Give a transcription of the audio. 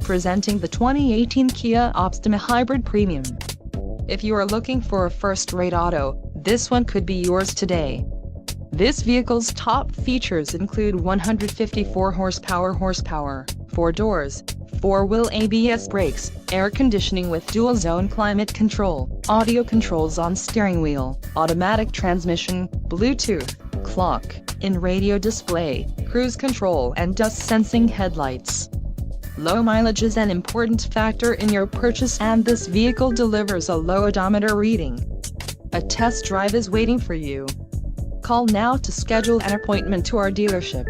Presenting the 2018 Kia Optima Hybrid Premium. If you are looking for a first-rate auto, this one could be yours today. This vehicle's top features include 154 horsepower, 4 doors, 4-wheel ABS brakes, air conditioning with dual-zone climate control, audio controls on steering wheel, automatic transmission, Bluetooth, clock, in-radio display, cruise control and dust-sensing headlights. Low mileage is an important factor in your purchase, and this vehicle delivers a low odometer reading. A test drive is waiting for you. Call now to schedule an appointment to our dealership.